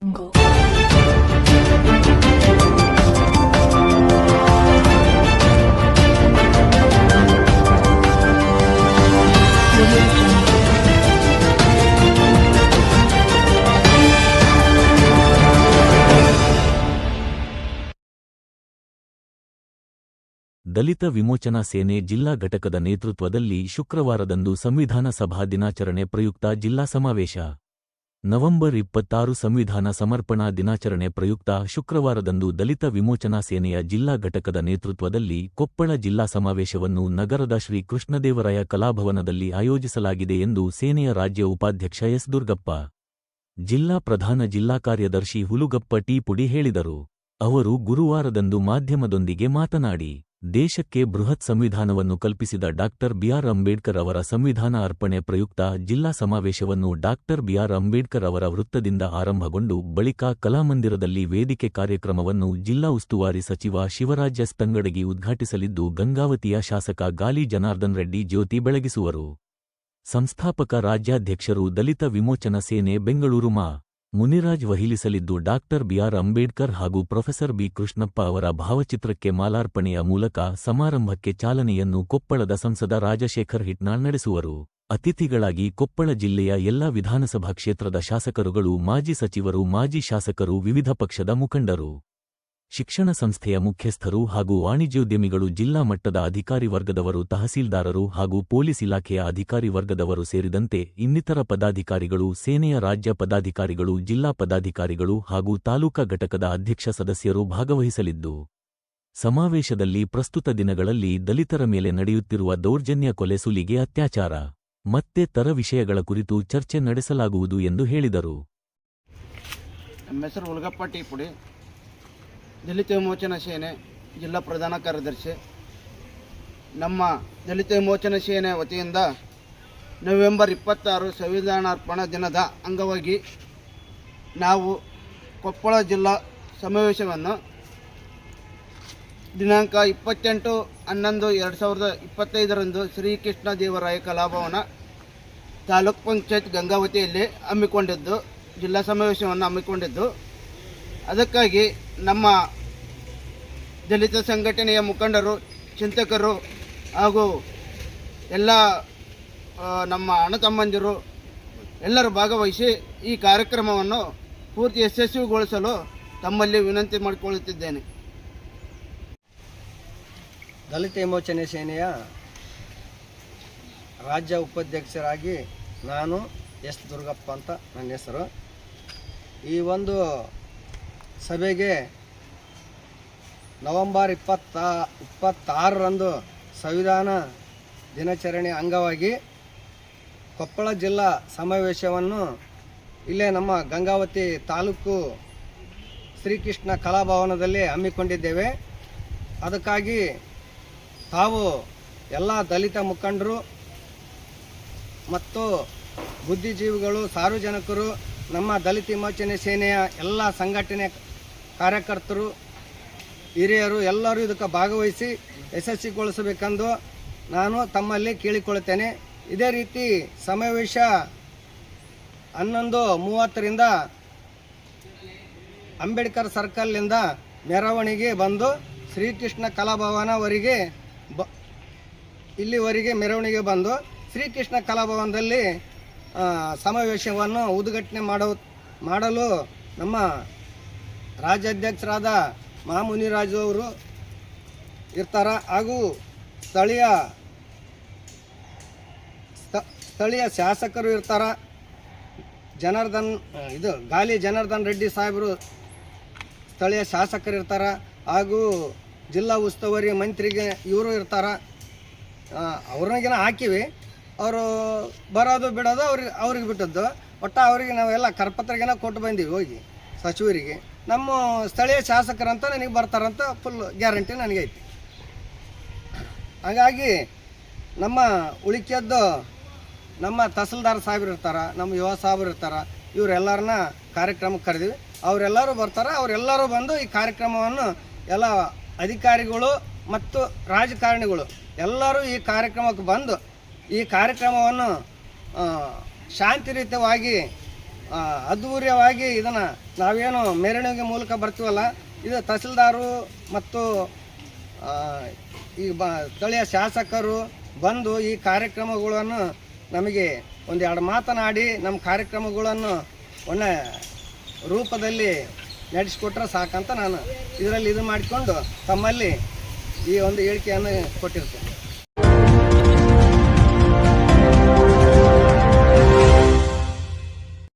jungle. ದಲಿತ ವಿಮೋಚನಾ ಸೇನೆ ಜಿಲ್ಲಾ ಘಟಕದ ನೇತೃತ್ವದಲ್ಲಿ ಶುಕ್ರವಾರದಂದು ಸಂವಿಧಾನ ಸಭಾ ದಿನಾಚರಣೆ ಪ್ರಯುಕ್ತ ಜಿಲ್ಲಾ ಸಮಾವೇಶ. ನವೆಂಬರ್ 26 ಸಂವಿಧಾನ ಸಮರ್ಪಣಾ ದಿನಾಚರಣೆ ಪ್ರಯುಕ್ತ ಶುಕ್ರವಾರದಂದು ದಲಿತ ವಿಮೋಚನಾ ಸೇನೆಯ ಜಿಲ್ಲಾ ಘಟಕದ ನೇತೃತ್ವದಲ್ಲಿ ಕೊಪ್ಪಳ ಜಿಲ್ಲಾ ಸಮಾವೇಶವನ್ನು ನಗರದ ಶ್ರೀ ಕೃಷ್ಣದೇವರಾಯ ಕಲಾಭವನದಲ್ಲಿ ಆಯೋಜಿಸಲಾಗಿದೆ ಎಂದು ಸೇನೆಯ ರಾಜ್ಯ ಉಪಾಧ್ಯಕ್ಷ ಎಸ್. ದುರ್ಗಪ್ಪ, ಜಿಲ್ಲಾ ಪ್ರಧಾನ ಜಿಲ್ಲಾ ಕಾರ್ಯದರ್ಶಿ ಹುಲುಗಪ್ಪ ಟಿ. ಪುಡಿ ಹೇಳಿದರು. ಅವರು ಗುರುವಾರದಂದು ಮಾಧ್ಯಮದೊಂದಿಗೆ ಮಾತನಾಡಿ, ದೇಶಕ್ಕೆ ಬೃಹತ್ ಸಂವಿಧಾನವನ್ನು ಕಲ್ಪಿಸಿದ ಡಾ. ಬಿ. ಆರ್. ಅಂಬೇಡ್ಕರ್ ಅವರ ಸಂವಿಧಾನ ಅರ್ಪಣೆ ಪ್ರಯುಕ್ತ ಜಿಲ್ಲಾ ಸಮಾವೇಶವನ್ನು ಡಾ. ಬಿ. ಆರ್. ಅಂಬೇಡ್ಕರ್ ಅವರ ವೃತ್ತದಿಂದ ಆರಂಭಗೊಂಡು ಬಳಿಕ ಕಲಾಮಂದಿರದಲ್ಲಿ ವೇದಿಕೆ ಕಾರ್ಯಕ್ರಮವನ್ನು ಜಿಲ್ಲಾ ಉಸ್ತುವಾರಿ ಸಚಿವ ಶಿವರಾಜ್ ಎಸ್. ತಂಗಡಗಿ ಉದ್ಘಾಟಿಸಲಿದ್ದು, ಗಂಗಾವತಿಯ ಶಾಸಕ ಗಾಲಿ ಜನಾರ್ದನ್ ರೆಡ್ಡಿ ಜ್ಯೋತಿ ಬೆಳಗಿಸುವರು. ಸಂಸ್ಥಾಪಕ ರಾಜ್ಯಾಧ್ಯಕ್ಷರು ದಲಿತ ವಿಮೋಚನಾ ಸೇನೆ ಬೆಂಗಳೂರು ಮಾ. ಮುನಿರಾಜ್ ವಹಿಲಿಸಲಿದ್ದು, ಡಾ. ಬಿ. ಆರ್. ಅಂಬೇಡ್ಕರ್ ಹಾಗೂ ಪ್ರೊಫೆಸರ್ ಬಿ. ಕೃಷ್ಣಪ್ಪ ಅವರ ಭಾವಚಿತ್ರಕ್ಕೆ ಮಾಲಾರ್ಪಣೆಯ ಮೂಲಕ ಸಮಾರಂಭಕ್ಕೆ ಚಾಲನೆಯನ್ನು ಕೊಪ್ಪಳದ ಸಂಸದ ರಾಜಶೇಖರ್ ಹಿಟ್ನಾಳ್ ನಡೆಸುವರು. ಅತಿಥಿಗಳಾಗಿ ಕೊಪ್ಪಳ ಜಿಲ್ಲೆಯ ಎಲ್ಲಾ ವಿಧಾನಸಭಾ ಕ್ಷೇತ್ರದ ಶಾಸಕರುಗಳು, ಮಾಜಿ ಸಚಿವರು, ಮಾಜಿ ಶಾಸಕರು, ವಿವಿಧ ಪಕ್ಷದ ಮುಖಂಡರು, ಶಿಕ್ಷಣ ಸಂಸ್ಥೆಯ ಮುಖ್ಯಸ್ಥರು ಹಾಗೂ ವಾಣಿಜ್ಯೋದ್ಯಮಿಗಳು, ಜಿಲ್ಲಾ ಮಟ್ಟದ ಅಧಿಕಾರಿ ವರ್ಗದವರು, ತಹಸೀಲ್ದಾರರು ಹಾಗೂ ಪೊಲೀಸ್ ಇಲಾಖೆಯ ಅಧಿಕಾರಿ ವರ್ಗದವರು ಸೇರಿದಂತೆ ಇನ್ನಿತರ ಪದಾಧಿಕಾರಿಗಳು, ಸೇನೆಯ ರಾಜ್ಯ ಪದಾಧಿಕಾರಿಗಳು, ಜಿಲ್ಲಾ ಪದಾಧಿಕಾರಿಗಳು ಹಾಗೂ ತಾಲೂಕಾ ಘಟಕದ ಅಧ್ಯಕ್ಷ ಸದಸ್ಯರು ಭಾಗವಹಿಸಲಿದ್ದು, ಸಮಾವೇಶದಲ್ಲಿ ಪ್ರಸ್ತುತ ದಿನಗಳಲ್ಲಿ ದಲಿತರ ಮೇಲೆ ನಡೆಯುತ್ತಿರುವ ದೌರ್ಜನ್ಯ, ಕೊಲೆ, ಸುಲಿಗೆ, ಅತ್ಯಾಚಾರ ಮತ್ತೆ ತರ ವಿಷಯಗಳ ಕುರಿತು ಚರ್ಚೆ ನಡೆಸಲಾಗುವುದು ಎಂದು ಹೇಳಿದರು. ನಮ್ಮ ಹೆಸರು ಹುಲುಗಪ್ಪ ಟಿ. ಪುಡಿ, ದಲಿತ ವಿಮೋಚನಾ ಸೇನೆ ಜಿಲ್ಲಾ ಪ್ರಧಾನ ಕಾರ್ಯದರ್ಶಿ. ನಮ್ಮ ದಲಿತ ವಿಮೋಚನಾ ಸೇನೆ ವತಿಯಿಂದ ನವೆಂಬರ್ 26 ಸಂವಿಧಾನಾರ್ಪಣಾ ದಿನದ ಅಂಗವಾಗಿ ನಾವು ಕೊಪ್ಪಳ ಜಿಲ್ಲಾ ಸಮಾವೇಶವನ್ನು ದಿನಾಂಕ 28/11/2025 ಶ್ರೀಕೃಷ್ಣ ದೇವರಾಯ ಕಲಾಭವನ ತಾಲೂಕ್ ಪಂಚಾಯತ್ ಗಂಗಾವತಿಯಲ್ಲಿ ಹಮ್ಮಿಕೊಂಡಿದ್ದು, ಜಿಲ್ಲಾ ಸಮಾವೇಶವನ್ನು ಹಮ್ಮಿಕೊಂಡಿದ್ದು, ಅದಕ್ಕಾಗಿ ನಮ್ಮ ದಲಿತ ಸಂಘಟನೆಯ ಮುಖಂಡರು, ಚಿಂತಕರು ಹಾಗೂ ಎಲ್ಲ ನಮ್ಮ ಅಣ್ಣ ತಮ್ಮಂದಿರು ಎಲ್ಲರೂ ಭಾಗವಹಿಸಿ ಈ ಕಾರ್ಯಕ್ರಮವನ್ನು ಪೂರ್ತಿ ಯಶಸ್ವಿಗೊಳಿಸಲು ತಮ್ಮಲ್ಲಿ ವಿನಂತಿ ಮಾಡಿಕೊಳ್ಳುತ್ತಿದ್ದೇನೆ. ದಲಿತ ವಿಮೋಚನೆ ಸೇನೆಯ ರಾಜ್ಯ ಉಪಾಧ್ಯಕ್ಷರಾಗಿ ನಾನು ಎಸ್. ದುರ್ಗಪ್ಪ ಅಂತ ನನ್ನ ಹೆಸರು. ಈ ಒಂದು ಸಭೆಗೆ ನವೆಂಬರ್ 26ರಂದು ಸಂವಿಧಾನ ದಿನಾಚರಣೆ ಅಂಗವಾಗಿ ಕೊಪ್ಪಳ ಜಿಲ್ಲಾ ಸಮಾವೇಶವನ್ನು ಇಲ್ಲೇ ನಮ್ಮ ಗಂಗಾವತಿ ತಾಲೂಕು ಶ್ರೀಕೃಷ್ಣ ಕಲಾಭವನದಲ್ಲಿ ಹಮ್ಮಿಕೊಂಡಿದ್ದೇವೆ. ಅದಕ್ಕಾಗಿ ತಾವು ಎಲ್ಲ ದಲಿತ ಮುಖಂಡರು ಮತ್ತು ಬುದ್ಧಿಜೀವಿಗಳು, ಸಾರ್ವಜನಿಕರು, ನಮ್ಮ ದಲಿತ ವಿಮೋಚನೆ ಸೇನೆಯ ಎಲ್ಲ ಸಂಘಟನೆ ಕಾರ್ಯಕರ್ತರು, ಹಿರಿಯರು ಎಲ್ಲರೂ ಇದಕ್ಕೆ ಭಾಗವಹಿಸಿ ಯಶಸ್ವಿಗೊಳಿಸಬೇಕೆಂದು ನಾನು ತಮ್ಮಲ್ಲಿ ಕೇಳಿಕೊಳ್ಳುತ್ತೇನೆ. ಇದೇ ರೀತಿ ಸಮಾವೇಶ 11:30ರಿಂದ ಅಂಬೇಡ್ಕರ್ ಸರ್ಕಲ್ನಿಂದ ಮೆರವಣಿಗೆ ಬಂದು ಶ್ರೀಕೃಷ್ಣ ಕಲಾಭವನವರೆಗೆ ಇಲ್ಲಿವರೆಗೆ ಮೆರವಣಿಗೆ ಬಂದು ಶ್ರೀಕೃಷ್ಣ ಕಲಾಭವನದಲ್ಲಿ ಸಮಾವೇಶವನ್ನು ಉದ್ಘಾಟನೆ ಮಾಡಲು ನಮ್ಮ ರಾಜ್ಯಾಧ್ಯಕ್ಷರಾದ ಮುನಿರಾಜು ಅವರು ಇರ್ತಾರೆ ಹಾಗೂ ಸ್ಥಳೀಯ ಶಾಸಕರು ಇರ್ತಾರೆ. ಗಾಲಿ ಜನಾರ್ದನ್ ರೆಡ್ಡಿ ಸಾಹೇಬರು ಸ್ಥಳೀಯ ಶಾಸಕರು ಇರ್ತಾರೆ ಹಾಗೂ ಜಿಲ್ಲಾ ಉಸ್ತುವಾರಿ ಮಂತ್ರಿಗೆ ಇವರು ಇರ್ತಾರೆ. ಅವ್ರನ್ನಾಗಿನ ಹಾಕಿವಿ, ಅವರು ಬರೋದು ಬಿಡೋದು ಅವ್ರಿಗೆ ಬಿಟ್ಟದ್ದು. ಒಟ್ಟು ಅವರಿಗೆ ನಾವೆಲ್ಲ ಕರಪತ್ರಿಗೆನ ಕೊಟ್ಟು ಬಂದೀವಿ ಹೋಗಿ ಸಚಿವರಿಗೆ. ನಮ್ಮ ಸ್ಥಳೀಯ ಶಾಸಕರಂತ ನನಗೆ ಬರ್ತಾರಂತ ಫುಲ್ ಗ್ಯಾರಂಟಿ ನನಗೈತಿ. ಹಾಗಾಗಿ ನಮ್ಮ ಉಳಿಕೆದ್ದು ನಮ್ಮ ತಹಸೀಲ್ದಾರ್ ಸಾಹೇಬ್ರು ಇರ್ತಾರೆ, ನಮ್ಮ ಯುವ ಸಾಹೇಬ್ರು ಇರ್ತಾರೆ, ಇವರೆಲ್ಲರನ್ನ ಕಾರ್ಯಕ್ರಮಕ್ಕೆ ಕರೆದಿವಿ. ಅವರೆಲ್ಲರೂ ಬರ್ತಾರೆ. ಅವರೆಲ್ಲರೂ ಬಂದು ಈ ಕಾರ್ಯಕ್ರಮವನ್ನು ಎಲ್ಲ ಅಧಿಕಾರಿಗಳು ಮತ್ತು ರಾಜಕಾರಣಿಗಳು ಎಲ್ಲರೂ ಈ ಕಾರ್ಯಕ್ರಮಕ್ಕೆ ಬಂದು ಈ ಕಾರ್ಯಕ್ರಮವನ್ನು ಶಾಂತಿಯುತವಾಗಿ ಅದ್ಧೂರಿಯವಾಗಿ ಇದನ್ನು ನಾವೇನು ಮೆರವಣಿಗೆ ಮೂಲಕ ಬರ್ತೀವಲ್ಲ, ಇದು ತಹಸೀಲ್ದಾರು ಮತ್ತು ಈ ಸ್ಥಳೀಯ ಶಾಸಕರು ಬಂದು ಈ ಕಾರ್ಯಕ್ರಮಗಳನ್ನು ನಮಗೆ ಒಂದೆರಡು ಮಾತನಾಡಿ ನಮ್ಮ ಕಾರ್ಯಕ್ರಮಗಳನ್ನು ಒಳ್ಳೆ ರೂಪದಲ್ಲಿ ನಡೆಸಿಕೊಟ್ರೆ ಸಾಕಂತ ನಾನು ಇದರಲ್ಲಿ ಇದು ಮಾಡಿಕೊಂಡು ತಮ್ಮಲ್ಲಿ ಈ ಒಂದು ಹೇಳಿಕೆಯನ್ನು ಕೊಟ್ಟಿರ್ತೇನೆ.